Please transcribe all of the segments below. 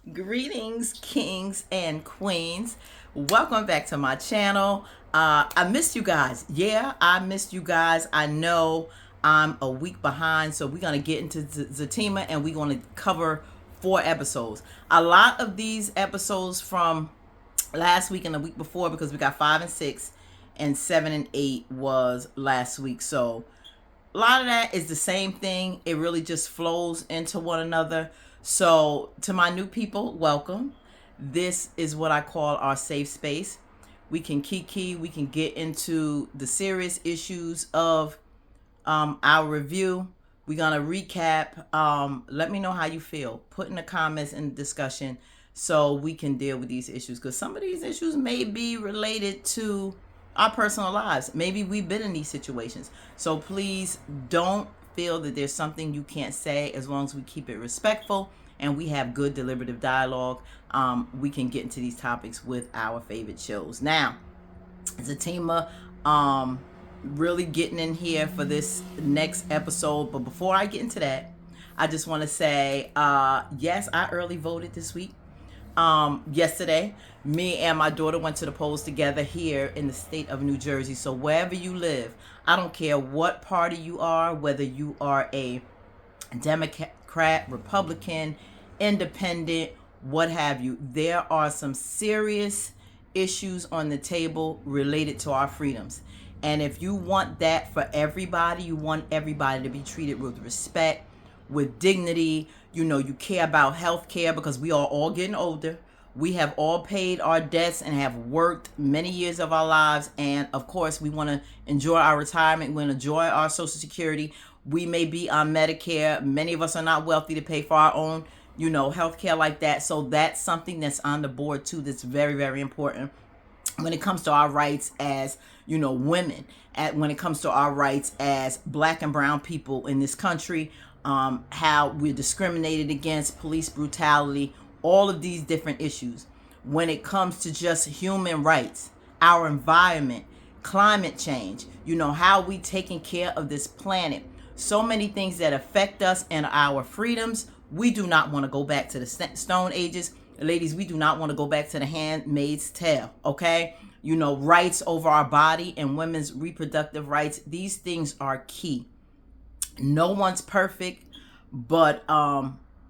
Greetings, kings and queens. Welcome back to my channel. I missed you guys. Yeah, I missed you guys. I know I'm a week behind, so we're going to get into Zatima and we're going to cover 4 episodes. A lot of these episodes from last week and the week before, because we got 5 and 6 and 7 and 8 was last week. So a lot of that is the same thing. It really just flows into one another. So to my new people, welcome. This is what I call our safe space. We can kiki, we can get into the serious issues of our review. We're going to recap. Let me know how you feel. Put in the comments in the discussion so we can deal with these issues, because some of these issues may be related to our personal lives. Maybe we've been in these situations. So please don't feel that there's something you can't say. As long as we keep it respectful and we have good deliberative dialogue, we can get into these topics with our favorite shows. Now, Zatima, really getting in here for this next episode. But before I get into that, I just want to say, yes, I early voted this week. Yesterday, me and my daughter went to the polls together here in the state of New Jersey. So wherever you live, I don't care what party you are, whether you are a Democrat, Republican, independent, what have you, there are some serious issues on the table related to our freedoms. And if you want that for everybody, you want everybody to be treated with respect, with dignity. You know, you care about health care, because we are all getting older. We have all paid our debts and have worked many years of our lives. And of course, we want to enjoy our retirement. We want to enjoy our Social Security. We may be on Medicare. Many of us are not wealthy to pay for our own, health care like that. So that's something that's on the board too. That's very, very important when it comes to our rights as, women, when it comes to our rights as Black and brown people in this country, how we're discriminated against, police brutality, all of these different issues. When it comes to just human rights, our environment, climate change, how we taking care of this planet, so many things that affect us and our freedoms. We do not want to go back to the Stone Ages. Ladies, we do not want to go back to the Handmaid's Tale, okay? Rights over our body and women's reproductive rights. These things are key. No one's perfect, but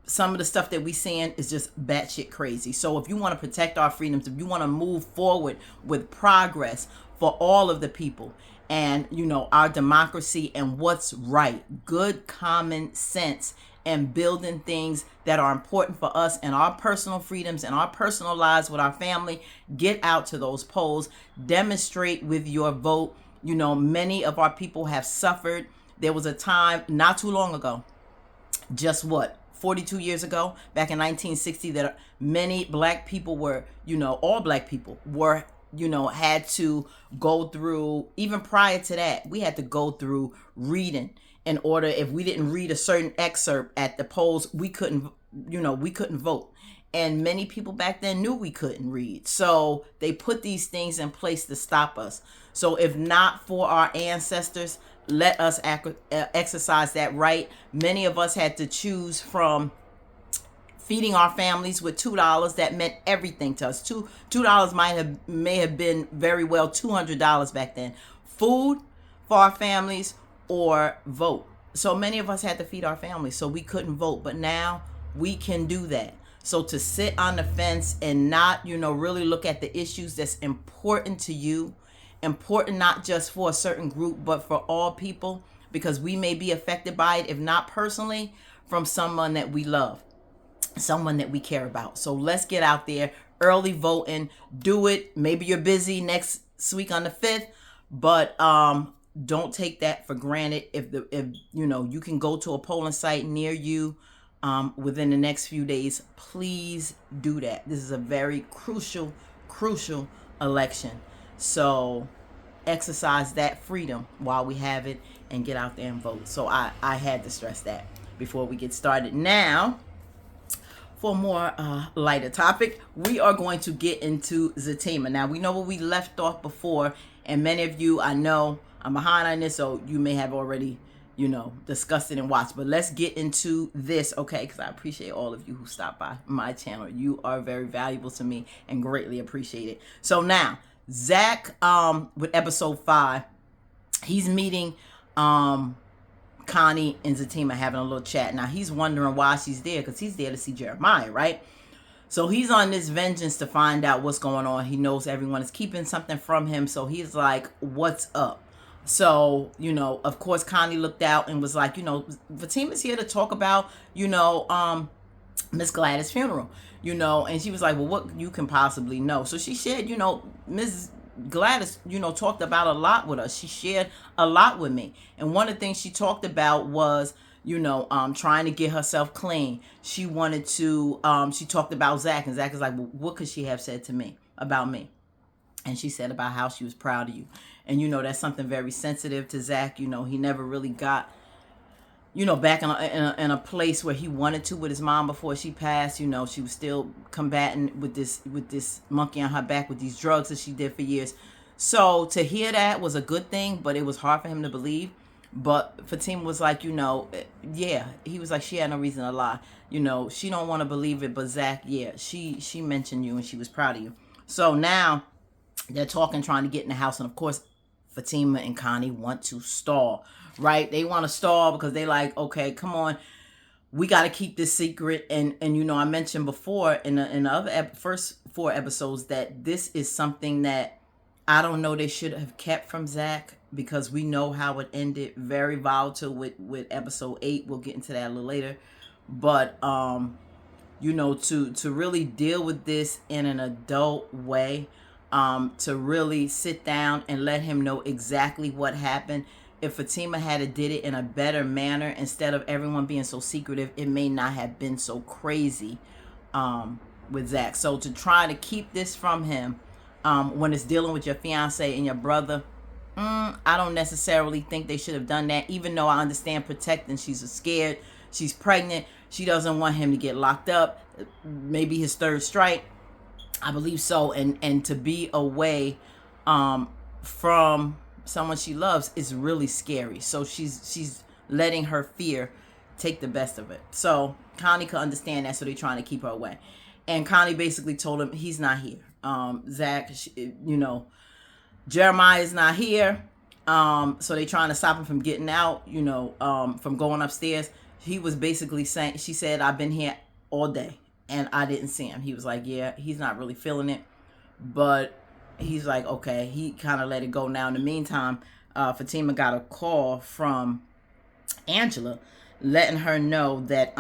some of the stuff that we seeing is just batshit crazy. So if you want to protect our freedoms, if you want to move forward with progress for all of the people and, our democracy and what's right, good common sense, and building things that are important for us and our personal freedoms and our personal lives with our family, get out to those polls, demonstrate with your vote. Many of our people have suffered. There was a time not too long ago, just 42 years ago, back in 1960, that many Black people were, all Black people were, had to go through, even prior to that, we had to go through reading in order. If we didn't read a certain excerpt at the polls, we couldn't vote. And many people back then knew we couldn't read. So they put these things in place to stop us. So if not for our ancestors, let us exercise that right. Many of us had to choose from feeding our families with $2. That meant everything to us. $2 may have been very well $200 back then. Food for our families or vote. So many of us had to feed our families, so we couldn't vote. But now we can do that. So to sit on the fence and not, really look at the issues that's important to you, important not just for a certain group, but for all people, because we may be affected by it, if not personally, from someone that we love, someone that we care about. So let's get out there, early voting, do it. Maybe you're busy next week on the 5th, but don't take that for granted. If you can go to a polling site near you within the next few days, please do that. This is a very crucial election. So exercise that freedom while we have it and get out there and vote. So I had to stress that before we get started. Now, for a more lighter topic, we are going to get into Zatima. Now, we know where we left off before, and many of you, I know, I'm behind on this, so you may have already, discuss it and watch. But let's get into this, okay? Because I appreciate all of you who stopped by my channel. You are very valuable to me and greatly appreciate it. So now, Zach, with episode 5, he's meeting Connie and Zatima, having a little chat. Now, he's wondering why she's there, because he's there to see Jeremiah, right? So he's on this vengeance to find out what's going on. He knows everyone is keeping something from him. So he's like, what's up? So, of course, Connie looked out and was like, Fatima's here to talk about, Miss Gladys' funeral, and she was like, well, what you can possibly know. So she shared, Miss Gladys, talked about a lot with us. She shared a lot with me. And one of the things she talked about was, trying to get herself clean. She wanted to, she talked about Zach, and Zach is like, well, what could she have said to me about me? And she said about how she was proud of you. And, that's something very sensitive to Zach. He never really got, back in a place where he wanted to with his mom before she passed. She was still combating with this monkey on her back with these drugs that she did for years. So to hear that was a good thing, but it was hard for him to believe. But Fatima was like, yeah, he was like, she had no reason to lie. She don't want to believe it, but Zach, yeah, she mentioned you and she was proud of you. So now they're talking, trying to get in the house. And of course, Fatima and Connie want to stall, right? They want to stall because they like, okay, come on, we got to keep this secret. And I mentioned before in the other first 4 episodes that this is something that I don't know they should have kept from Zach, because we know how it ended, very volatile with episode 8. We'll get into that a little later. But to really deal with this in an adult way, to really sit down and let him know exactly what happened. If Fatima had did it in a better manner, instead of everyone being so secretive, it may not have been so crazy with Zach. So to try to keep this from him, when it's dealing with your fiance and your brother, I don't necessarily think they should have done that, even though I understand protecting. She's scared. She's pregnant. She doesn't want him to get locked up. Maybe his 3rd strike. I believe so. And to be away from someone she loves is really scary. So she's letting her fear take the best of it. So Connie could understand that, so they're trying to keep her away. And Connie basically told him he's not here. Zach, Jeremiah is not here. So they trying to stop him from getting out, from going upstairs. He was basically saying, she said, I've been here all day and I didn't see him. He was like, yeah, he's not really feeling it. But he's like, okay, he kind of let it go. Now, in the meantime, Fatima got a call from Angela letting her know that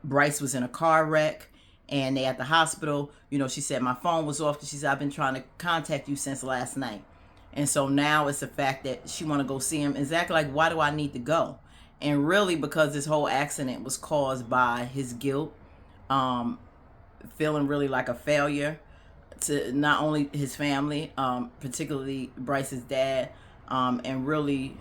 Bryce was in a car wreck and they at the hospital. She said, my phone was off because she said, I've been trying to contact you since last night. And so now it's the fact that she want to go see him. And Zach like, why do I need to go? And really because this whole accident was caused by his guilt, feeling really like a failure to not only his family, particularly Bryce's dad, and really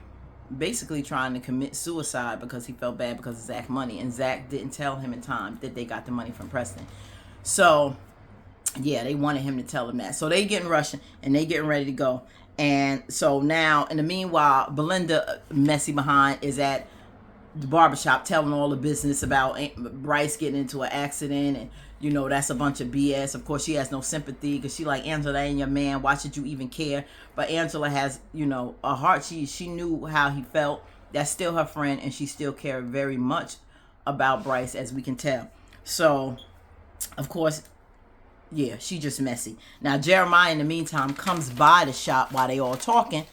basically trying to commit suicide because he felt bad because of Zach's money. And Zach didn't tell him in time that they got the money from Preston. So yeah, they wanted him to tell them that. So they getting rushing and they getting ready to go. And so now, in the meanwhile, Belinda, messy behind, is at the barbershop telling all the business about Bryce getting into an accident, and that's a bunch of BS. Of course, she has no sympathy because she like, Angela ain't your man. Why should you even care? But Angela has, a heart. She knew how he felt. That's still her friend, and she still cared very much about Bryce, as we can tell. So, of course, yeah, she just messy. Now, Jeremiah, in the meantime, comes by the shop while they all talking.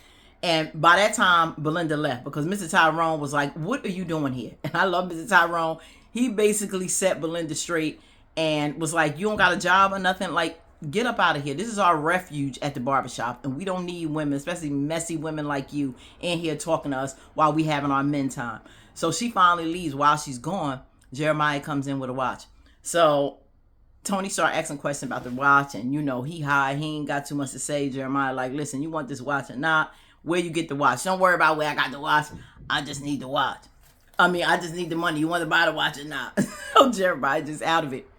And by that time, Belinda left because Mr. Tyrone was like, what are you doing here? And I love Mr. Tyrone. He basically set Belinda straight and was like, you don't got a job or nothing? Like, get up out of here. This is our refuge at the barbershop. And we don't need women, especially messy women like you, in here talking to us while we having our men time. So she finally leaves. While she's gone, Jeremiah comes in with a watch. So Tony started asking questions about the watch. And, he high. He ain't got too much to say. Jeremiah like, listen, you want this watch or not? Where you get the watch? Don't worry about where I got the watch. I just need the watch. I just need the money. You want to buy the watch or not? So Jeremiah just out of it.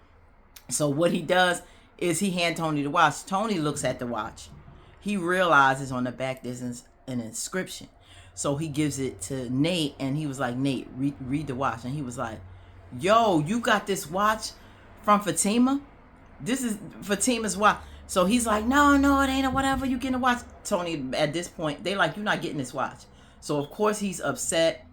So what he does is he hand Tony the watch. Tony looks at the watch. He realizes on the back there's an inscription. So he gives it to Nate, and he was like, Nate, read the watch. And he was like, yo, you got this watch from Fatima? This is Fatima's watch. So he's like, no, it ain't, or whatever, you getting a watch. Tony, at this point, they like, you're not getting this watch. So of course he's upset.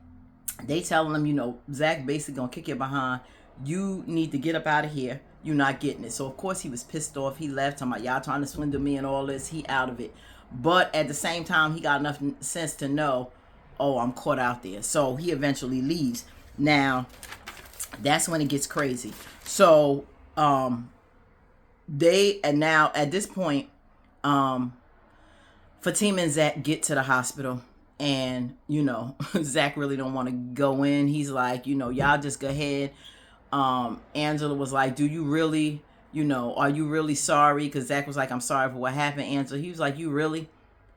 They telling him, Zach basically gonna kick your behind. You need to get up out of here. You're not getting it. So of course he was pissed off. He left, talking about y'all trying to swindle me and all this. He out of it. But at the same time, he got enough sense to know, oh, I'm caught out there. So he eventually leaves. Now, that's when it gets crazy. So now at this point, Fatima and Zach get to the hospital, and Zach really don't want to go in. He's like, y'all just go ahead. Angela was like, do you really, are you really sorry? Because Zach was like, I'm sorry for what happened. Angela, he was like, you really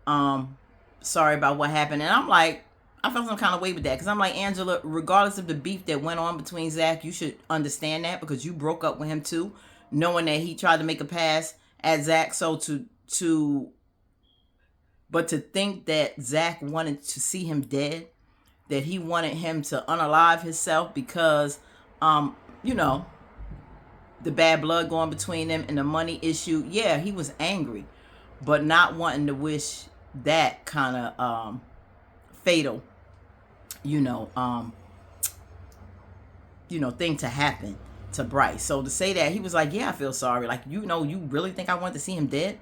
sorry about what happened? And I'm like, I felt some kind of way with that, because I'm like, Angela, regardless of the beef that went on between Zach, you should understand that, because you broke up with him too, knowing that he tried to make a pass at Zach. So but to think that Zach wanted to see him dead, that he wanted him to unalive himself because, the bad blood going between them and the money issue. Yeah, he was angry, but not wanting to wish that kind of fatal, thing to happen to Bryce. So to say that, he was like, yeah, I feel sorry. Like, you really think I want to see him dead?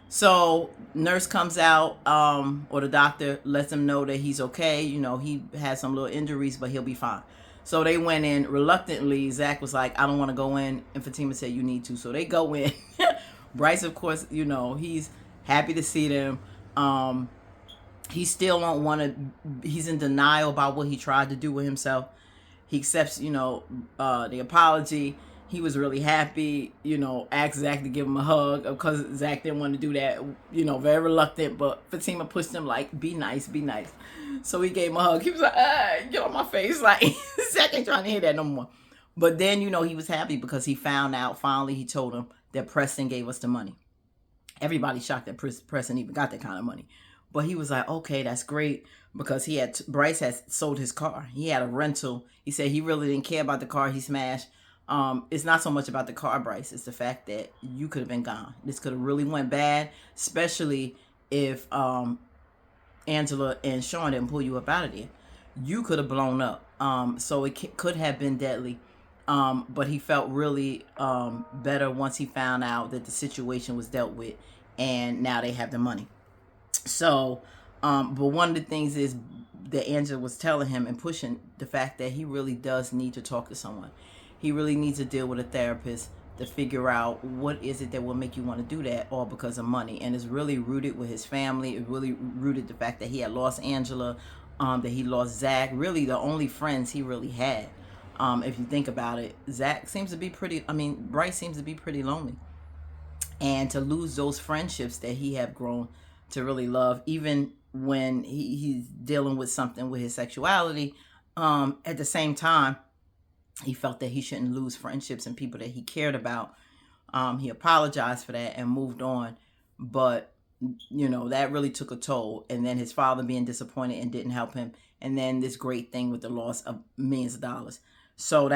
So nurse comes out, or the doctor lets him know that he's okay. He has some little injuries, but he'll be fine. So they went in reluctantly. Zach was like, I don't want to go in. And Fatima said, you need to. So they go in. Bryce, of course, he's happy to see them. He still don't want to, he's in denial about what he tried to do with himself. He accepts, the apology. He was really happy, asked Zach to give him a hug, because Zach didn't want to do that, very reluctant. But Fatima pushed him like, be nice, be nice. So he gave him a hug. He was like, get on my face. Like, Zach ain't trying to hear that no more. But then, he was happy because he found out, finally, he told him that Preston gave us the money. Everybody's shocked that Preston even got that kind of money. But he was like, okay, that's great, because Bryce had sold his car. He had a rental. He said he really didn't care about the car he smashed. It's not so much about the car, Bryce. It's the fact that you could have been gone. This could have really went bad, especially if Angela and Sean didn't pull you up out of there. You could have blown up. So it could have been deadly. But he felt really better once he found out that the situation was dealt with, and now they have the money. So, but one of the things is that Angela was telling him and pushing the fact that he really does need to talk to someone. He really needs to deal with a therapist to figure out what is it that will make you want to do that, all because of money. And it's really rooted with his family. It's really rooted the fact that he had lost Angela, that he lost Zach, really the only friends he really had. If you think about it, Bryce seems to be pretty lonely. And to lose those friendships that he had grown to really love, even when he's dealing with something with his sexuality, at the same time, he felt that he shouldn't lose friendships and people that he cared about. He apologized for that and moved on. But, that really took a toll. And then his father being disappointed and didn't help him. And then this great thing with the loss of millions of dollars. So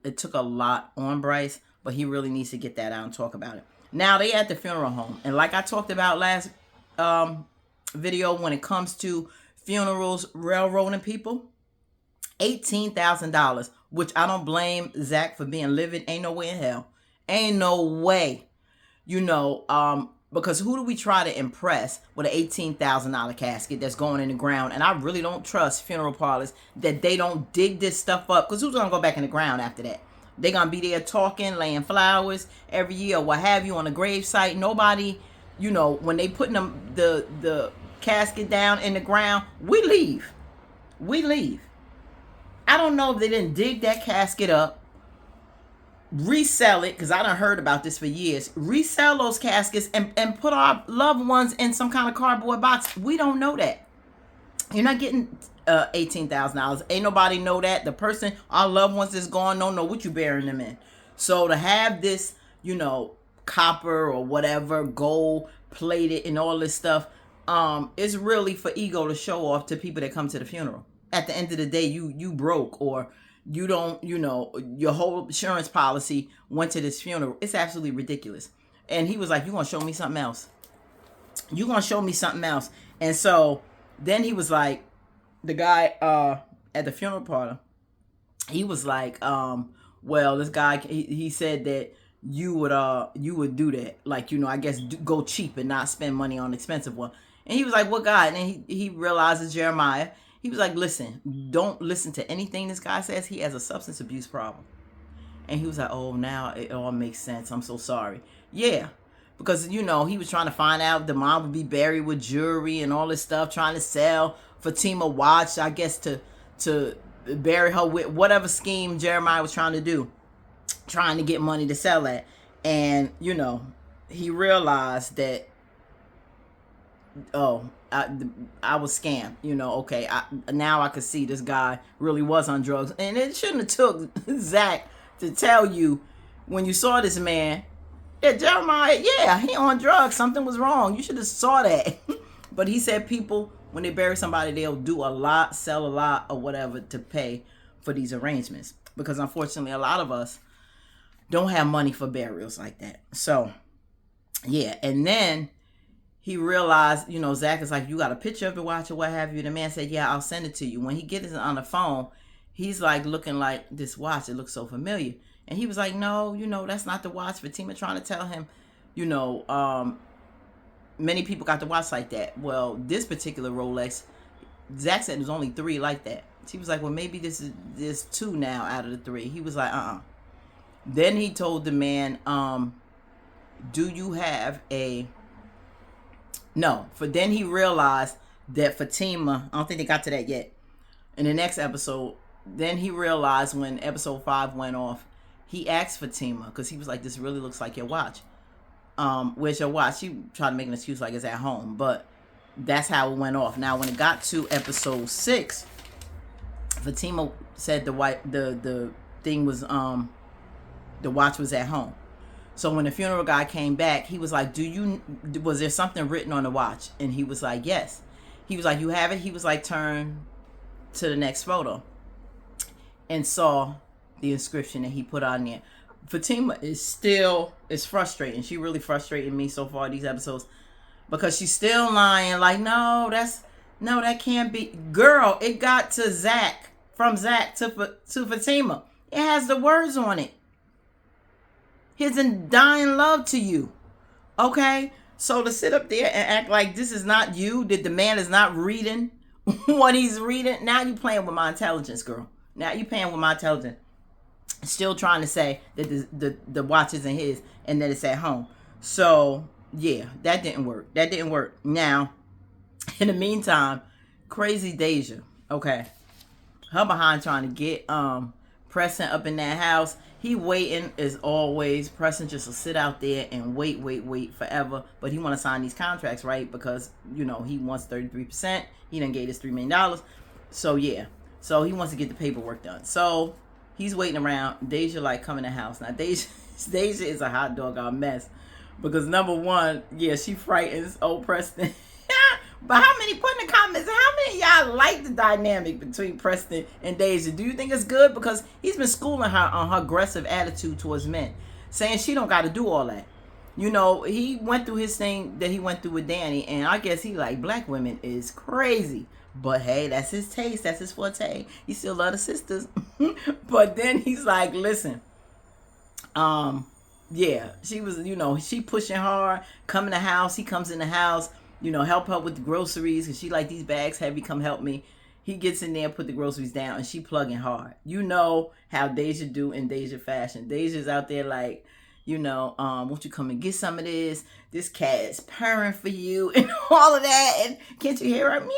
it took a lot on Bryce, but he really needs to get that out and talk about it. Now they at the funeral home. And like I talked about last video, when it comes to funerals, railroading people, $18,000, which I don't blame Zach for being livid. Ain't no way in hell. Ain't no way. Because who do we try to impress with an $18,000 casket that's going in the ground? And I really don't trust funeral parlors that they don't dig this stuff up, because who's going to go back in the ground after that? They're going to be there talking, laying flowers every year, or what have you, on a grave site. Nobody, when they putting the casket down in the ground, we leave. I don't know if they didn't dig that casket up, resell it, because I done heard about this for years, resell those caskets and put our loved ones in some kind of cardboard box. We don't know that. You're not getting $18,000. Ain't nobody know that. The person, our loved ones is gone, don't know what you burying them in. So to have this, copper or whatever, gold plated and all this stuff, it's really for ego to show off to people that come to the funeral. At the end of the day, you broke, or you don't, your whole insurance policy went to this funeral. It's absolutely ridiculous. And he was like, you gonna show me something else? You gonna show me something else? And so then he was like, the guy at the funeral parlor, he was like, well, this guy, he said that you would do that, like, I guess go cheap and not spend money on expensive one. And he was like, what guy? And then he realizes Jeremiah. He was like, listen, don't listen to anything this guy says. He has a substance abuse problem. And he was like, oh, now it all makes sense. I'm so sorry. Yeah, because, he was trying to find out the mom would be buried with jewelry and all this stuff, trying to sell Fatima watch, I guess, to bury her with whatever scheme Jeremiah was trying to do, trying to get money to sell that. And, he realized that, I was scammed, okay, now I could see this guy really was on drugs. And it shouldn't have took Zach to tell you when you saw this man, yeah, Jeremiah, yeah, he on drugs, something was wrong. You should have saw that. But he said people, when they bury somebody, they'll do a lot, sell a lot or whatever to pay for these arrangements. Because unfortunately, a lot of us don't have money for burials like that. So, yeah, and then he realized, Zach is like, you got a picture of the watch or what have you? The man said, yeah, I'll send it to you. When he gets it on the phone, he's like looking like this watch. It looks so familiar. And he was like, no, that's not the watch. Fatima trying to tell him, many people got the watch like that. Well, this particular Rolex, Zach said there's only 3 like that. She was like, well, maybe there's 2 now out of the 3. He was like, Then he told the man, do you have a... No, then he realized that Fatima, I don't think they got to that yet. In the next episode, then he realized when episode 5 went off, he asked Fatima, because he was like, this really looks like your watch. Where's your watch? She tried to make an excuse like it's at home, but that's how it went off. Now, when it got to episode 6, Fatima said the thing was, the watch was at home. So when the funeral guy came back, he was like, was there something written on the watch? And he was like, yes. He was like, you have it? He was like, turn to the next photo and saw the inscription that he put on there. Fatima is frustrating. She really frustrated me so far these episodes, because she's still lying. Like, no, that can't be. Girl, it got to Zach, from Zach to Fatima. It has the words on it. His dying love to you. Okay? So to sit up there and act like this is not you, that the man is not reading what he's reading, now you playing with my intelligence, girl. Now you playing with my intelligence. Still trying to say that the watch isn't his and that it's at home. So, yeah, that didn't work. Now, in the meantime, crazy Deja, okay, her behind trying to get Preston up in that house. He waiting as always. Preston just will sit out there and wait forever. But he want to sign these contracts, right? Because, he wants 33%. He done gave us $3 million. So, yeah. So, he wants to get the paperwork done. So, he's waiting around. Deja, like, come in the house. Now, Deja is a hot dog on mess. Because, number one, yeah, she frightens old Preston. But how many, put in the comments, how many of y'all like the dynamic between Preston and Deja? Do you think it's good? Because he's been schooling her on her aggressive attitude towards men, saying she don't got to do all that. He went through his thing that he went through with Danny, and I guess he like, black women is crazy. But hey, that's his taste. That's his forte. He still love the sisters. But then he's like, listen, yeah, she was, she pushing hard, come in the house. He comes in the house, help her with the groceries, because she like, these bags heavy, come help me. He gets in there, put the groceries down, and she plugging hard. You know how Deja do in Deja fashion. Deja's out there like, won't you come and get some of this? This cat is purring for you and all of that. And can't you hear her? Meow,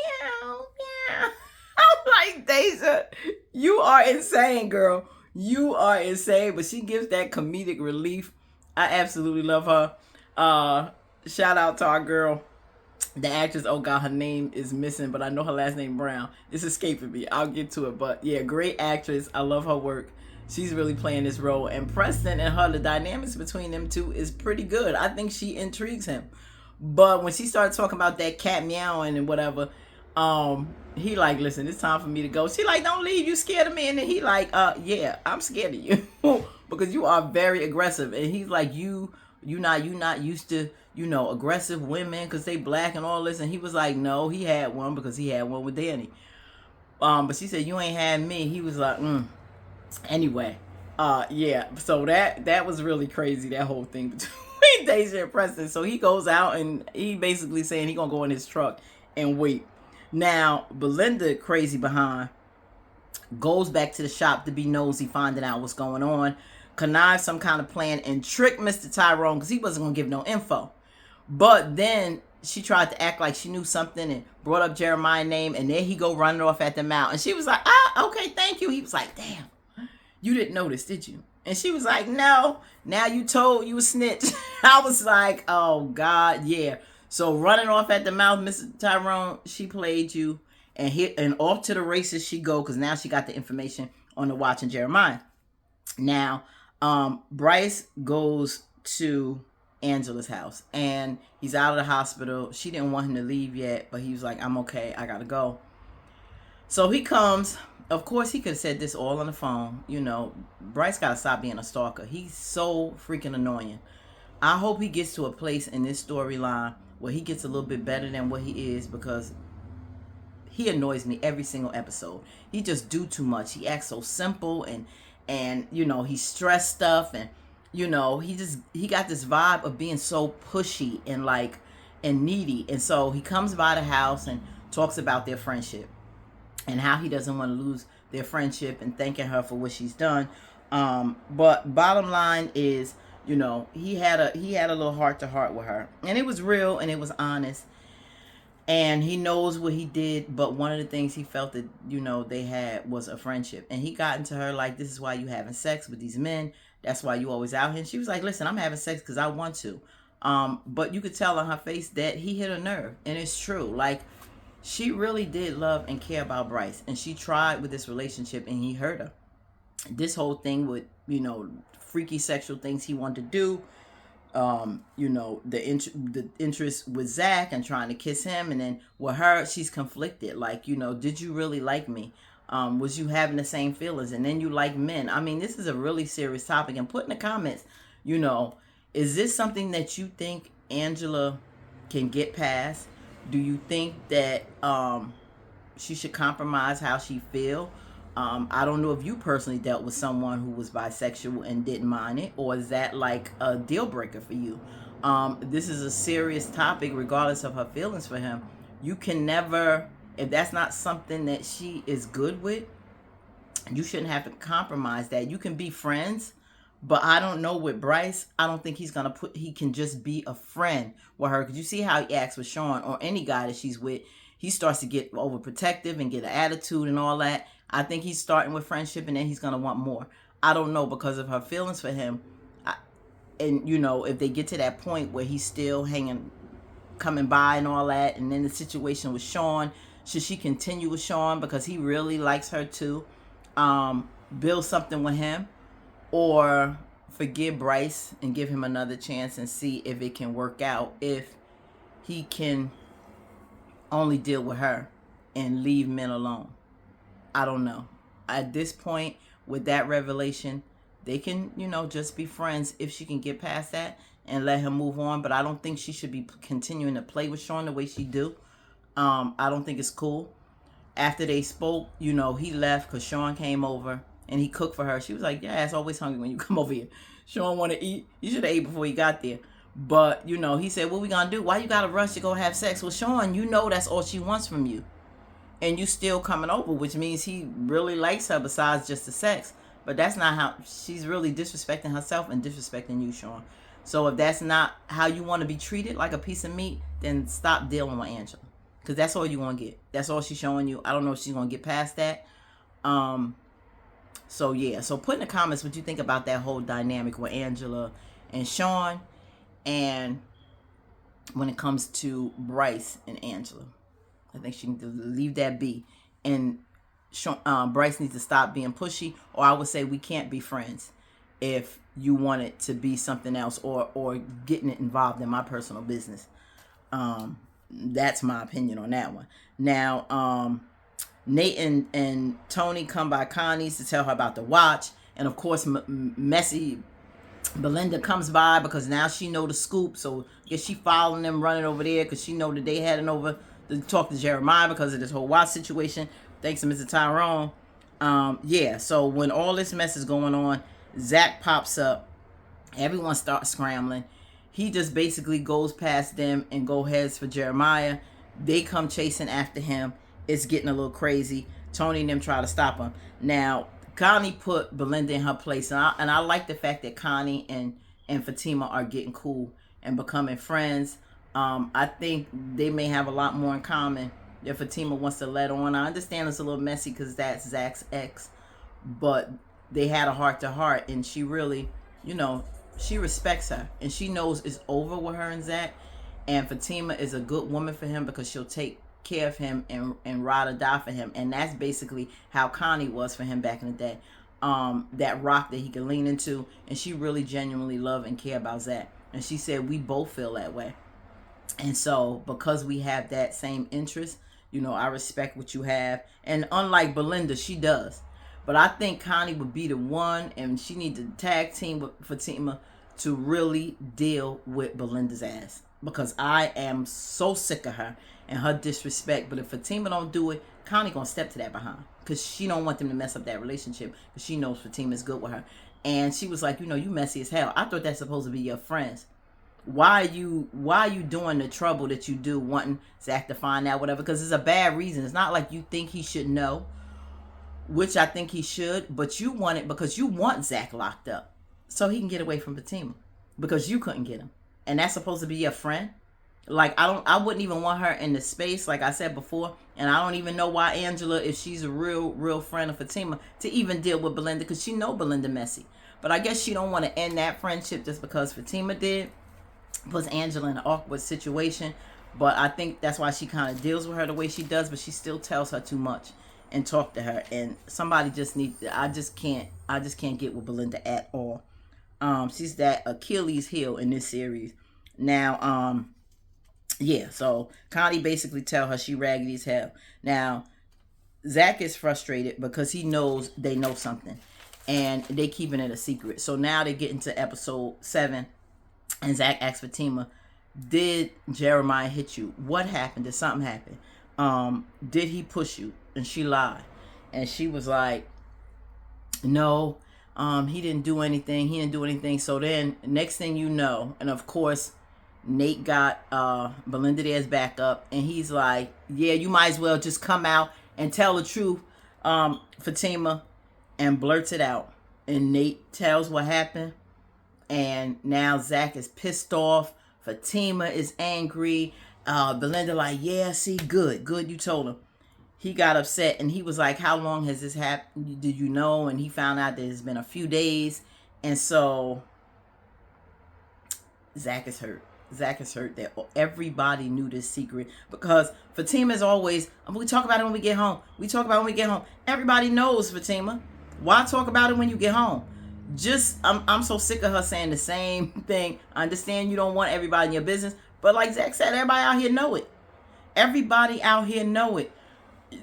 meow. I'm like, Deja, you are insane, girl. You are insane. But she gives that comedic relief. I absolutely love her. Shout out to our girl, the actress. Oh God, her name is missing, but I know her last name Brown. It's escaping me. I'll get to it. But yeah, great actress. I love her work. She's really playing this role. And Preston and her, the dynamics between them two is pretty good. I think she intrigues him. But when she started talking about that cat meowing and whatever, he like, listen, it's time for me to go. She like, don't leave, you scared of me. And then he like, yeah, I'm scared of you because you are very aggressive. And he's like, you not used to, aggressive women because they black and all this. And he was like, no, he had one because he had one with Danny. But she said, you ain't had me. He was like, anyway, yeah. So that was really crazy, that whole thing between Deja and Preston. So he goes out and he basically saying he gonna go in his truck and wait. Now, Belinda, crazy behind, goes back to the shop to be nosy, finding out what's going on, connive some kind of plan, and trick Mr. Tyrone because he wasn't going to give no info. But then she tried to act like she knew something and brought up Jeremiah's name, and there he go running off at the mouth. And she was like, okay, thank you. He was like, damn, you didn't notice, did you? And she was like, no, now you told you a snitch. I was like, oh, God, yeah. So running off at the mouth, Mr. Tyrone, she played you, and off to the races she go because now she got the information on the watch and Jeremiah. Now, Bryce goes to Angela's house and he's out of the hospital. She didn't want him to leave yet, but he was like, I'm okay, I gotta go. So he comes. Of course, he could have said this all on the phone. Bryce gotta stop being a stalker. He's so freaking annoying. I hope he gets to a place in this storyline where he gets a little bit better than what he is, because he annoys me every single episode. He just do too much. He acts so simple and he stressed stuff, and he got this vibe of being so pushy and needy. And so he comes by the house and talks about their friendship and how he doesn't want to lose their friendship and thanking her for what she's done. But bottom line is, he had a little heart to heart with her, and it was real and it was honest. And he knows what he did, but one of the things he felt that, they had was a friendship. And he got into her like, this is why you having sex with these men. That's why you always out here. And she was like, listen, I'm having sex because I want to. But you could tell on her face that he hit a nerve. And it's true. Like, she really did love and care about Bryce. And she tried with this relationship and he hurt her. This whole thing with, freaky sexual things he wanted to do. The interest with Zach and trying to kiss him, and then with her, she's conflicted. Like, did you really like me? Was you having the same feelings? And then you like men. I mean, this is a really serious topic. And put in the comments, is this something that you think Angela can get past? Do you think that she should compromise how she feel? I don't know if you personally dealt with someone who was bisexual and didn't mind it, or is that like a deal breaker for you? This is a serious topic regardless of her feelings for him. You can never, if that's not something that she is good with, you shouldn't have to compromise that. You can be friends, but I don't know with Bryce, I don't think he can just be a friend with her. Because you see how he acts with Sean or any guy that she's with. He starts to get overprotective and get an attitude and all that. I think he's starting with friendship and then he's going to want more. I don't know, because of her feelings for him. If they get to that point where he's still coming by and all that, and then the situation with Sean, should she continue with Sean because he really likes her too? Build something with him, or forgive Bryce and give him another chance and see if it can work out, if he can only deal with her and leave men alone. I don't know. At this point, with that revelation, they can, just be friends if she can get past that and let him move on. But I don't think she should be continuing to play with Sean the way she do. I don't think it's cool. After they spoke, he left because Sean came over and he cooked for her. She was like, yeah, it's always hungry when you come over here. Sean want to eat. You should have ate before he got there. But, he said, what we going to do? Why you got to rush to go have sex with Sean? That's all she wants from you. And you still coming over, which means he really likes her besides just the sex. But that's not how, she's really disrespecting herself and disrespecting you, Sean. So if that's not how you want to be treated, like a piece of meat, then stop dealing with Angela. Because that's all you're going to get. That's all she's showing you. I don't know if she's going to get past that. So yeah. So put in the comments what you think about that whole dynamic with Angela and Sean. And when it comes to Bryce and Angela. I think she needs to leave that be. And Bryce needs to stop being pushy. Or I would say we can't be friends if you want it to be something else, or getting it involved in my personal business. That's my opinion on that one. Now, Nate and Tony come by Connie's to tell her about the watch. And of course, messy Belinda comes by because now she know the scoop. So I guess she following them, running over there because she know that they heading over to talk to Jeremiah because of this whole watch situation. Thanks to Mr. Tyrone. Yeah, so when all this mess is going on, Zach pops up. Everyone starts scrambling. He just basically goes past them and go heads for Jeremiah. They come chasing after him. It's getting a little crazy. Tony and them try to stop him. Now, Connie put Belinda in her place. And I like the fact that Connie and Fatima are getting cool and becoming friends. I think they may have a lot more in common that Fatima wants to let on. I understand it's a little messy because that's Zach's ex. But they had a heart-to-heart. And she really, she respects her. And she knows it's over with her and Zach. And Fatima is a good woman for him because she'll take care of him and ride or die for him. And that's basically how Connie was for him back in the day. That rock that he could lean into. And she really genuinely love and care about Zach. And she said we both feel that way. And so because we have that same interest, I respect what you have. And unlike Belinda, she does. But I think Connie would be the one, and she needs to tag team with Fatima to really deal with Belinda's ass. Because I am so sick of her and her disrespect. But if Fatima don't do it, Connie gonna step to that behind. Because she don't want them to mess up that relationship. Because she knows Fatima's good with her. And she was like, you messy as hell. I thought that's supposed to be your friends. Why are you doing the trouble that you do, wanting Zach to find out, whatever? Because it's a bad reason. It's not like you think he should know, which I think he should, but you want it because you want Zach locked up so he can get away from Fatima because you couldn't get him. And that's supposed to be your friend. Like, I wouldn't even want her in the space, like I said before. And I don't even know why Angela, if she's a real friend of Fatima, to even deal with Belinda, because she know Belinda messy. But I guess she don't want to end that friendship just because Fatima did. Puts Angela in an awkward situation. But I think that's why she kind of deals with her the way she does. But she still tells her too much and talk to her. And somebody just needs, I just can't get with Belinda at all. She's that Achilles heel in this series. Now, yeah, so Connie basically tell her she raggedy as hell. Now, Zach is frustrated because he knows they know something. And they keeping it a secret. So now they get into episode 7. And Zach asks Fatima, did Jeremiah hit you? What happened? Did something happen? Did he push you? And she lied. And she was like, no, he didn't do anything. So then, next thing you know, and of course, Nate got Belinda there's back up. And he's like, yeah, you might as well just come out and tell the truth, Fatima. And blurts it out. And Nate tells what happened. And now Zach is pissed off. Fatima is angry. Belinda like, yeah, see, good, you told him. He got upset and he was like, how long has this happened? Did you know? And he found out that it's been a few days. And so Zach is hurt. Zach is hurt that everybody knew this secret. Because Fatima is always, we talk about it when we get home. Everybody knows, Fatima. Why talk about it when you get home? I'm so sick of her saying the same thing. I understand you don't want everybody in your business, but like Zach said, everybody out here know it. Everybody out here know it.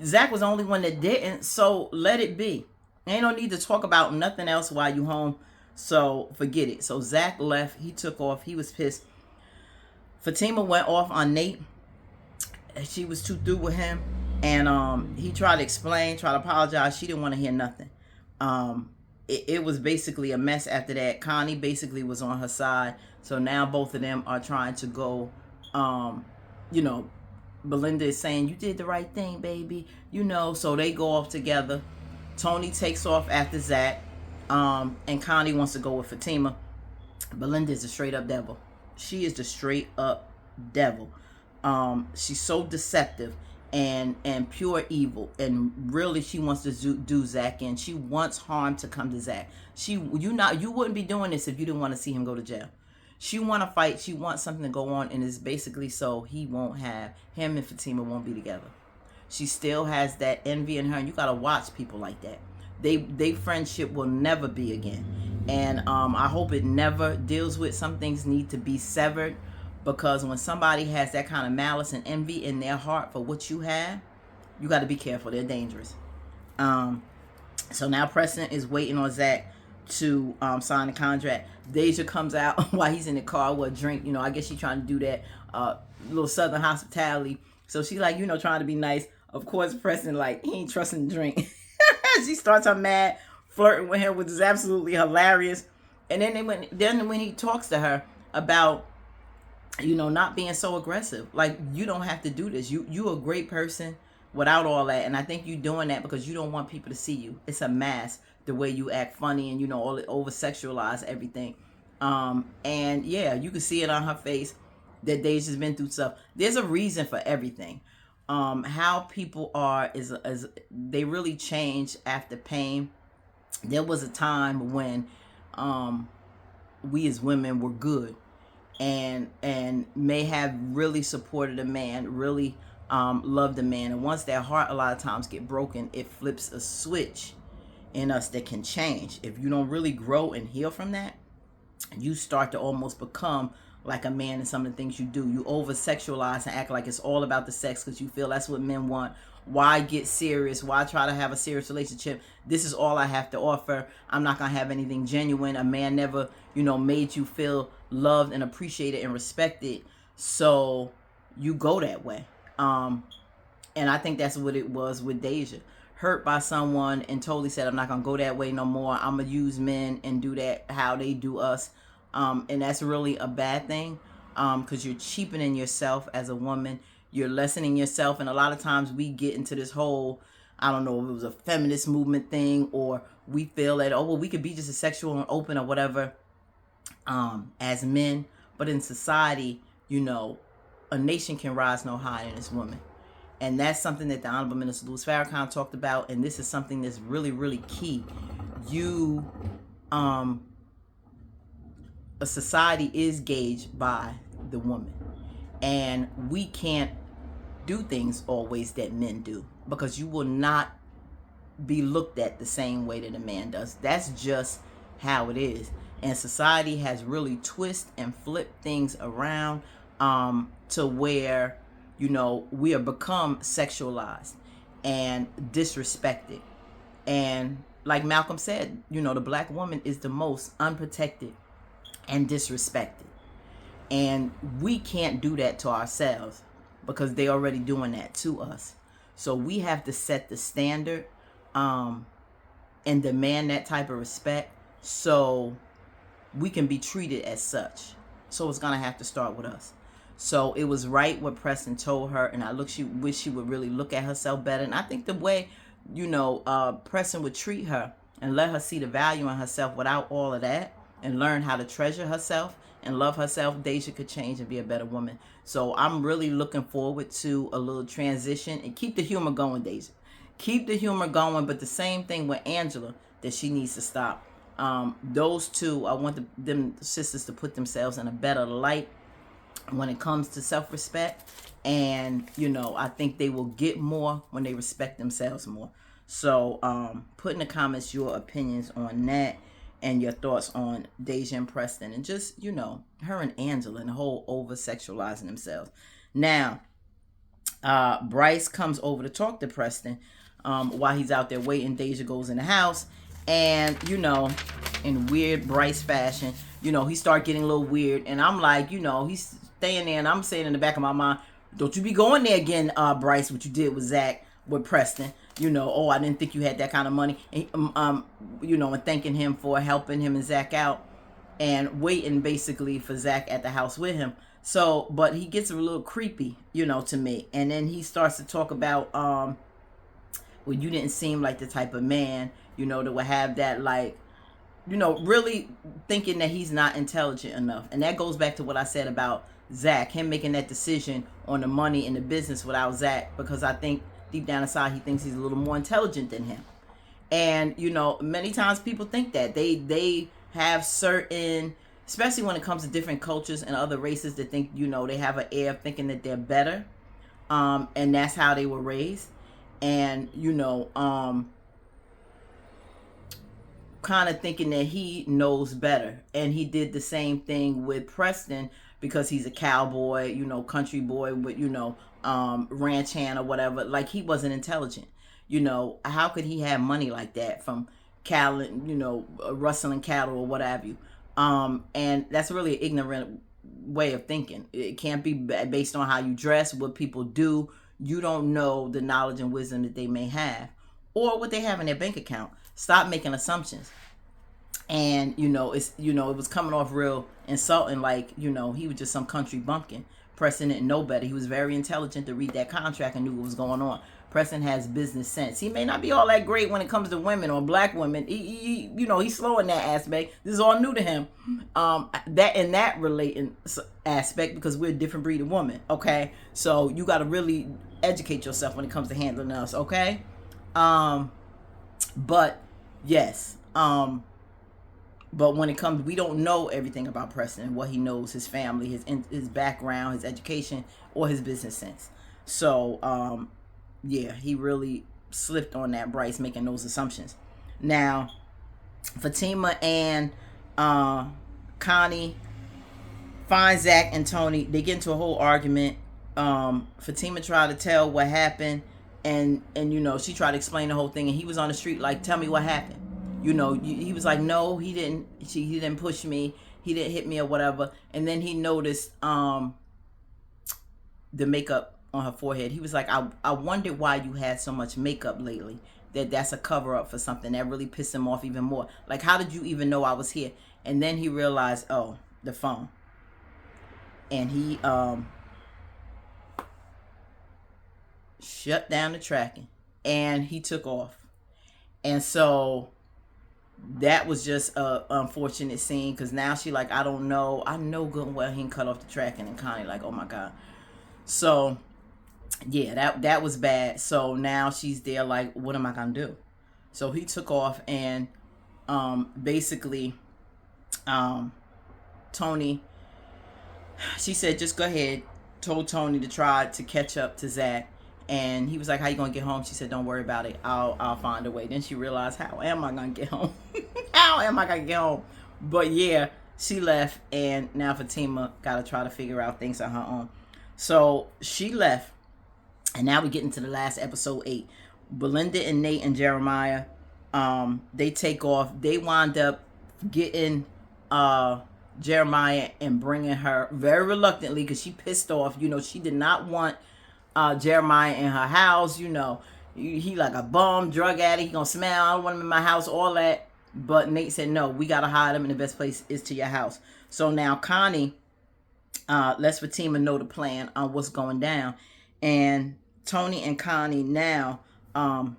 Zach was the only one that didn't, so let it be. Ain't no need to talk about nothing else while you home, so forget it. So Zach left. He took off. He was pissed. Fatima went off on Nate. She was too through with him, and he tried to explain, tried to apologize. She didn't want to hear nothing. It was basically a mess after that. Connie basically was on her side. So now both of them are trying to go, Belinda is saying, you did the right thing, baby. So they go off together. Tony takes off after Zach. And Connie wants to go with Fatima. Belinda is a straight up devil. She is the straight up devil. She's so deceptive. And pure evil, and really she wants to do Zach in. She wants harm to come to Zach. You wouldn't be doing this if you didn't want to see him go to jail. She want to fight. She wants something to go on, and it's basically so him and Fatima won't be together. She still has that envy in her, and you gotta watch people like that. They friendship will never be again, and I hope it never deals with. Some things need to be severed. because when somebody has that kind of malice and envy in their heart for what you have, you got to be careful. They're dangerous. So now Preston is waiting on Zach to sign the contract. Deja comes out while he's in the car with a drink. You know, I guess she's trying to do that little Southern hospitality. So she like, you know, trying to be nice. Of course, Preston like, he ain't trusting the drink. She starts her mad, flirting with him, which is absolutely hilarious. And then when he talks to her about, you know, not being so aggressive, like, you don't have to do this. You a great person without all that, and I think you doing that because you don't want people to see you. It's a mask, the way you act funny and, you know, all over sexualize everything. And yeah, you can see it on her face that Deja's been through stuff. There's a reason for everything. How people are is they really change after pain. There was a time when we as women were good and may have really supported a man, really loved a man, and once that heart a lot of times get broken, it flips a switch in us that can change. If you don't really grow and heal from that, you start to almost become like a man in some of the things you do. You over sexualize and act like it's all about the sex because you feel that's what men want. Why get serious? Why try to have a serious relationship? This is all I have to offer. I'm not gonna have anything genuine. A man never, you know, made you feel loved and appreciated and respected, so you go that way. And I think that's what it was with Deja. Hurt by someone and totally said, I'm not gonna go that way no more. I'm gonna use men and do that how they do us. And that's really a bad thing, because you're cheapening yourself as a woman. You're lessening yourself. And a lot of times we get into this whole, I don't know if it was a feminist movement thing, or we feel that, oh, well, we could be just as sexual and open or whatever as men. But in society, you know, a nation can rise no higher than its woman. And that's something that the Honorable Minister Louis Farrakhan talked about. And this is something that's really, really key. A society is gauged by the woman, and we can't do things always that men do, because you will not be looked at the same way that a man does. That's just how it is. And society has really twisted and flipped things around to where, you know, we have become sexualized and disrespected. And like Malcolm said, you know, the black woman is the most unprotected and disrespected, and we can't do that to ourselves because they already doing that to us. So we have to set the standard and demand that type of respect so we can be treated as such. So it's gonna have to start with us. So it was right what Preston told her, and I wish she would really look at herself better. And I think the way, you know, Preston would treat her and let her see the value in herself without all of that, and learn how to treasure herself and love herself, Deja could change and be a better woman. So I'm really looking forward to a little transition, and keep the humor going, Deja. Keep the humor going, but the same thing with Angela, that she needs to stop. Those two, I want them sisters to put themselves in a better light when it comes to self-respect. And, you know, I think they will get more when they respect themselves more. So put in the comments your opinions on that, and your thoughts on Deja and Preston, and just, you know, her and Angela and the whole over-sexualizing themselves. Now, Bryce comes over to talk to Preston while he's out there waiting. Deja goes in the house, and, you know, in weird Bryce fashion, you know, he start getting a little weird, and I'm like, you know, he's staying there, and I'm saying in the back of my mind, don't you be going there again, Bryce, what you did with Zach, with Preston. You know, oh, I didn't think you had that kind of money. And, you know, and thanking him for helping him and Zach out, and waiting basically for Zach at the house with him. So, but he gets a little creepy, you know, to me. And then he starts to talk about, well, you didn't seem like the type of man, you know, that would have that, like, you know, really thinking that he's not intelligent enough. And that goes back to what I said about Zach, him making that decision on the money and the business without Zach, because I think deep down inside he thinks he's a little more intelligent than him. And, you know, many times people think that they have certain, especially when it comes to different cultures and other races, that think, you know, they have an air of thinking that they're better, and that's how they were raised. And, you know, kind of thinking that he knows better. And he did the same thing with Preston because he's a cowboy, you know, country boy with, you know, ranch hand or whatever. Like, he wasn't intelligent. You know, how could he have money like that from cattle, you know, rustling cattle or what have you? And that's really an ignorant way of thinking. It can't be based on how you dress, what people do. You don't know the knowledge and wisdom that they may have or what they have in their bank account. Stop making assumptions. And you know, it's, you know, it was coming off real insulting, like, you know, he was just some country bumpkin. Preston didn't know better. He was very intelligent to read that contract and knew what was going on. Preston has business sense. He may not be all that great when it comes to women or black women. He you know, he's slow in that aspect. This is all new to him. That in that relating aspect, because we're a different breed of woman. Okay, so you got to really educate yourself when it comes to handling us. Okay, but yes, but when it comes, we don't know everything about Preston, what he knows, his family, his background, his education, or his business sense. So yeah, he really slipped on that, Bryce, making those assumptions. Now, Fatima and Connie find Zach and Tony. They get into a whole argument. Fatima tried to tell what happened, and you know, she tried to explain the whole thing, and he was on the street like, tell me what happened. You know, he was like, no, he didn't. He didn't push me. He didn't hit me or whatever. And then he noticed the makeup on her forehead. He was like, I wondered why you had so much makeup lately. That's a cover up for something. That really pissed him off even more. Like, how did you even know I was here? And then he realized, oh, the phone. And he shut down the tracking, and he took off. And so that was just a unfortunate scene, because now she like, I don't know. I know good and well he cut off the tracking, and Connie like, oh my God. So yeah, that was bad. So now she's there like, what am I gonna do? So he took off, and basically Tony, she said, just go ahead, told Tony to try to catch up to Zach. And he was like, how you gonna get home? She said, don't worry about it, I'll find a way. Then she realized, how am I gonna get home? How am I gonna get home? But yeah, she left, and now Fatima gotta try to figure out things on her own. So she left, and now we get into the last episode 8. Belinda and Nate and Jeremiah, they take off. They wind up getting Jeremiah and bringing her very reluctantly, because she pissed off. You know, she did not want Jeremiah in her house. You know, he like a bum, drug addict. He gonna smell. I don't want him in my house. All that. But Nate said, no, we gotta hide him, and the best place is to your house. So now Connie lets Fatima know the plan on what's going down, and Tony and Connie now are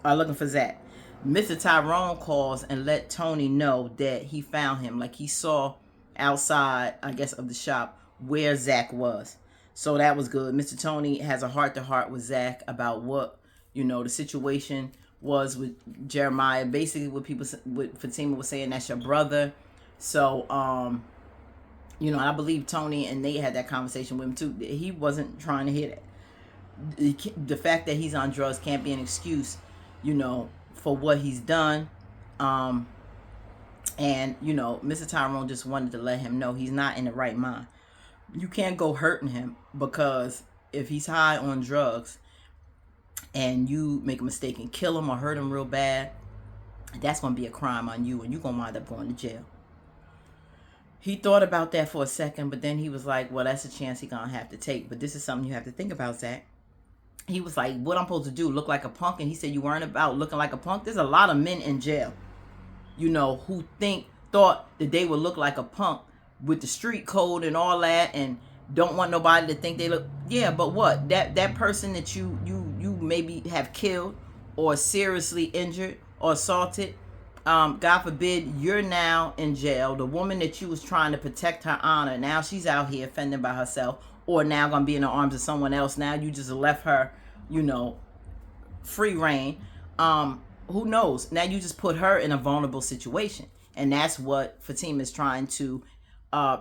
looking for Zach. Mr. Tyrone calls and let Tony know that he found him. Like, he saw outside, I guess, of the shop where Zach was. So that was good. Mr. Tony has a heart-to-heart with Zach about what, you know, the situation was with Jeremiah. Basically, what Fatima was saying, that's your brother. So, you know, I believe Tony and Nate had that conversation with him too. He wasn't trying to hear that. The fact that he's on drugs can't be an excuse, you know, for what he's done. And, you know, Mr. Tyrone just wanted to let him know he's not in the right mind. You can't go hurting him, because if he's high on drugs and you make a mistake and kill him or hurt him real bad, that's going to be a crime on you, and you're going to wind up going to jail. He thought about that for a second, but then he was like, well, that's a chance he's going to have to take. But this is something you have to think about, Zach. He was like, what I'm supposed to do, look like a punk? And he said, you weren't about looking like a punk? There's a lot of men in jail, you know, who thought that they would look like a punk with the street code and all that, and don't want nobody to think they look. Yeah, but what? That person that you maybe have killed or seriously injured or assaulted, God forbid, you're now in jail. The woman that you was trying to protect her honor, now she's out here fending by herself, or now gonna be in the arms of someone else. Now you just left her, you know, free reign. Who knows? Now you just put her in a vulnerable situation, and that's what Fatima is trying to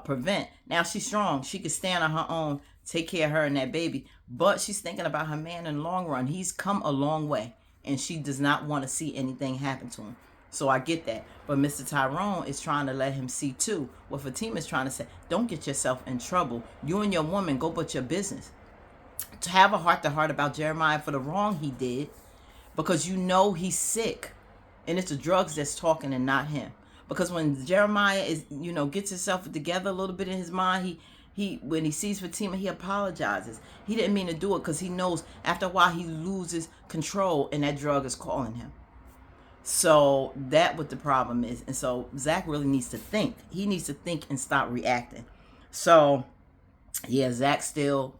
prevent. Now she's strong. She can stand on her own, take care of her and that baby, but she's thinking about her man in the long run. He's come a long way, and she does not want to see anything happen to him. So I get that. But Mr. Tyrone is trying to let him see too what Fatima is trying to say. Don't get yourself in trouble. You and your woman go about your business. To have a heart-to-heart about Jeremiah for the wrong he did, because you know he's sick. And it's the drugs that's talking and not him. Because when Jeremiah is, gets himself together a little bit in his mind, he when he sees Fatima, he apologizes. He didn't mean to do it because he knows after a while he loses control and that drug is calling him. So that's what the problem is. And so Zach really needs to think. He needs to think and stop reacting. So, yeah, Zach's still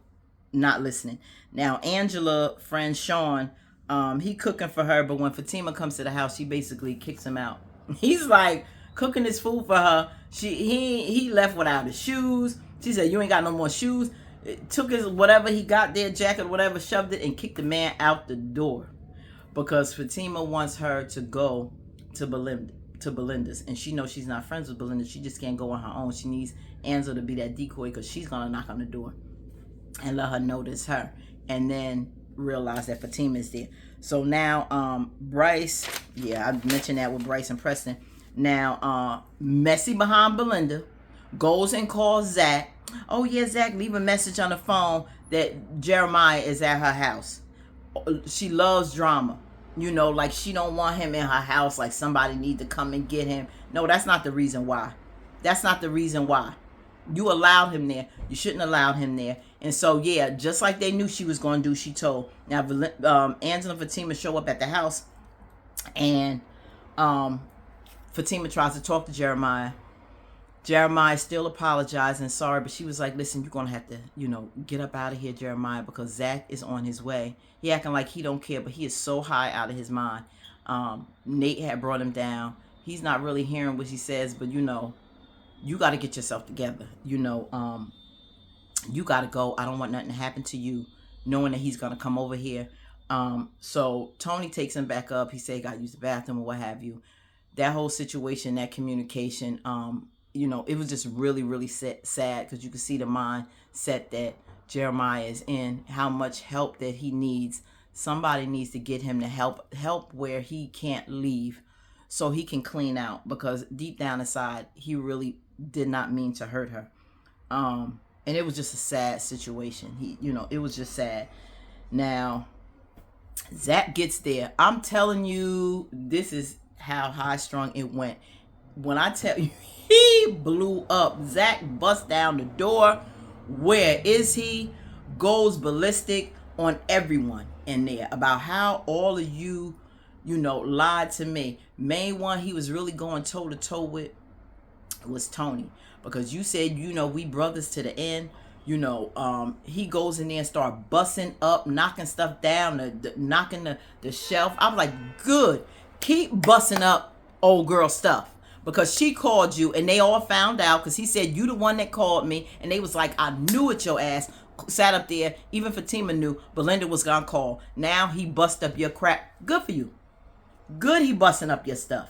not listening. Now, Angela, friend Sean, he cooking for her, but when Fatima comes to the house, she basically kicks him out. He's like cooking his food for her. He left without his shoes. She said, "You ain't got no more shoes." Took his whatever he got there, jacket, whatever, shoved it, and kicked the man out the door. Because Fatima wants her to go to Belinda's. And she knows she's not friends with Belinda. She just can't go on her own. She needs Angela to be that decoy because she's going to knock on the door and let her notice her. And then realize that Fatima is there. So now Bryce, yeah, I mentioned that with Bryce and Preston. Now Messy behind Belinda goes and calls Zach. Oh yeah, Zach, leave a message on the phone that Jeremiah is at her house. She loves drama. Like she don't want him in her house, like somebody need to come and get him. No, that's not the reason why. That's not the reason why. You allowed him there. You shouldn't allow him there. And so, yeah, just like they knew she was going to do, she told. Now, Angela and Fatima show up at the house. And Fatima tries to talk to Jeremiah. Jeremiah still apologizing, sorry, but she was like, listen, you're going to have to, get up out of here, Jeremiah, because Zach is on his way. He acting like he don't care, but he is so high out of his mind. Nate had brought him down. He's not really hearing what she says, but, you got to get yourself together. You got to go. I don't want nothing to happen to you, knowing that he's going to come over here. So Tony takes him back up. He said he got to use the bathroom or what have you. That whole situation, that communication, it was just really, really sad because you could see the mindset that Jeremiah is in, how much help that he needs. Somebody needs to get him to help where he can't leave so he can clean out, because deep down inside, he really did not mean to hurt her. And it was just a sad situation. It was just sad. Now, Zach gets there. I'm telling you, this is how high strung it went. When I tell you, he blew up. Zach busts down the door. Where is he? Goes ballistic on everyone in there about how all of you, lied to me. Main one he was really going toe to toe with was Tony, because you said, we brothers to the end. He goes in there and start busting up, knocking stuff down, knocking the shelf. I was like, good, keep busting up old girl stuff, because she called you and they all found out, because he said you the one that called me, and they was like, I knew it, your ass sat up there. Even Fatima knew Belinda was gonna call. Now he bust up your crap. Good for you. Good, he busting up your stuff.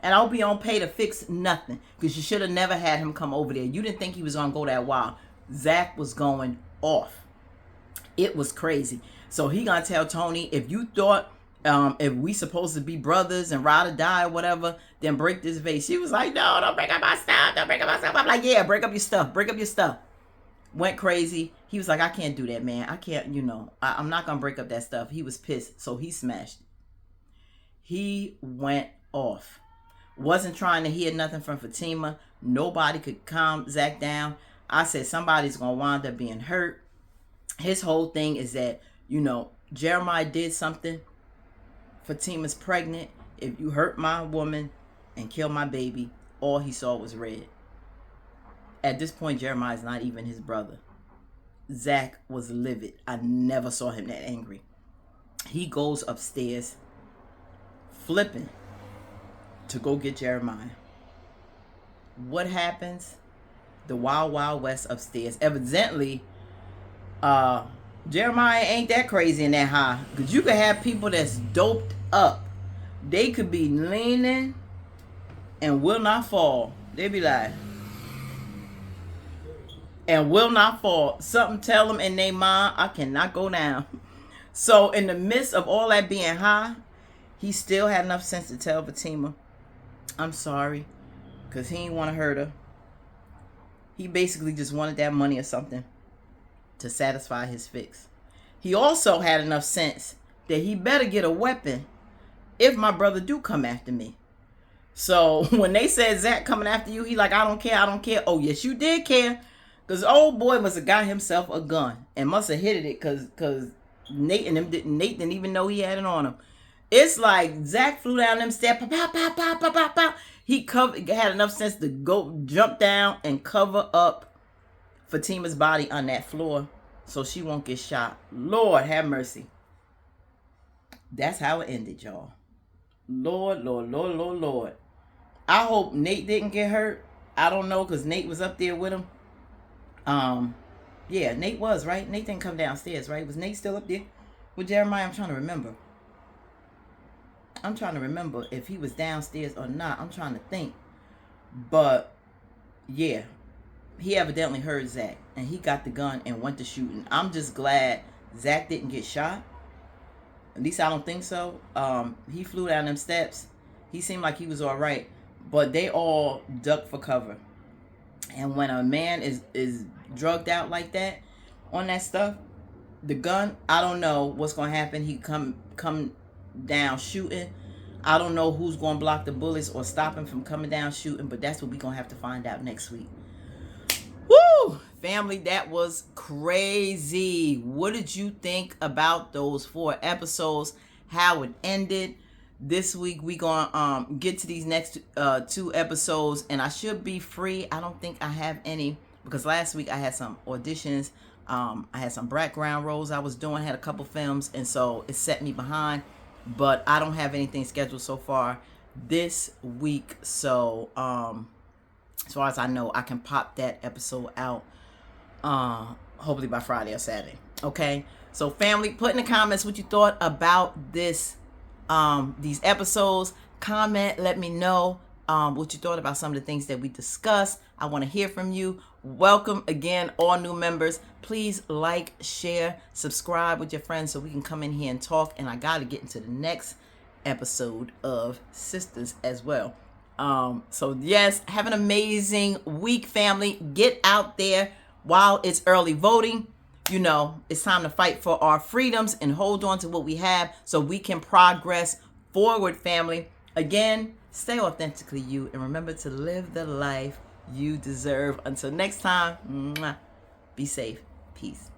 And I hope he don't pay to fix nothing, because you should have never had him come over there. You didn't think he was gonna go that wild. Zach was going off. It was crazy. So he gonna tell Tony, if you thought if we supposed to be brothers and ride or die or whatever, then break this vase. She was like, no, don't break up my stuff. Don't break up my stuff. I'm like, yeah, break up your stuff. Break up your stuff. Went crazy. He was like, I can't do that, man. I can't, I'm not going to break up that stuff. He was pissed. So he smashed it. He went off. Wasn't trying to hear nothing from Fatima. Nobody could calm Zach down. I said, somebody's going to wind up being hurt. His whole thing is that, Jeremiah did something. Fatima's pregnant. If you hurt my woman and kill my baby, all he saw was red. At this point, Jeremiah's not even his brother. Zach was livid. I never saw him that angry. He goes upstairs, flipping, to go get Jeremiah. What happens? The Wild Wild West upstairs. Evidently, Jeremiah ain't that crazy and that high. Because you could have people that's doped up. They could be leaning and will not fall. They be like, and will not fall. Something tell them in their mind, I cannot go down. So in the midst of all that being high, he still had enough sense to tell Fatima, I'm sorry. Because he didn't want to hurt her. He basically just wanted that money or something to satisfy his fix. He also had enough sense that he better get a weapon if my brother do come after me. So when they said Zach coming after you, he like, I don't care, I don't care. Oh, yes, you did care. Because old boy must have got himself a gun and must have hit it because Nate didn't even know he had it on him. It's like Zach flew down them steps. Pow, pow, pow, pow, pow, pow, pow. He had enough sense to go jump down and cover up Fatima's body on that floor so she won't get shot. Lord have mercy. That's how it ended, y'all. Lord, Lord, Lord, Lord, Lord. I hope Nate didn't get hurt. I don't know, because Nate was up there with him. Yeah, Nate was, right? Nate didn't come downstairs, right? Was Nate still up there with Jeremiah? I'm trying to remember. If he was downstairs or not. I'm trying to think. But, yeah. He evidently heard Zach. And he got the gun and went to shooting. I'm just glad Zach didn't get shot. At least I don't think so. He flew down them steps. He seemed like he was all right. But they all ducked for cover. And when a man is drugged out like that on that stuff, the gun, I don't know what's going to happen. He come down shooting. I don't know who's going to block the bullets or stop him from coming down shooting, but that's what we're going to have to find out next week. Woo! Family, that was crazy. What did you think about those 4 episodes? How it ended? This week we gonna get to these next 2 episodes, and I should be free. I don't think I have any, because last week I had some auditions. I had some background roles I was doing, had a couple films, and so it set me behind. But I don't have anything scheduled so far this week. So as far as I know, I can pop that episode out hopefully by Friday or Saturday. Okay, so family, put in the comments what you thought about this these episodes. Comment, let me know what you thought about some of the things that we discussed. I want to hear from you. Welcome again, all new members. Please like, share, subscribe with your friends so we can come in here and talk. And I got to get into the next episode of Sisters as well. So yes, have an amazing week, family. Get out there while it's early voting. You know, it's time to fight for our freedoms and hold on to what we have so we can progress forward, family. Again, stay authentically you and remember to live the life you deserve. Until next time, be safe. Peace.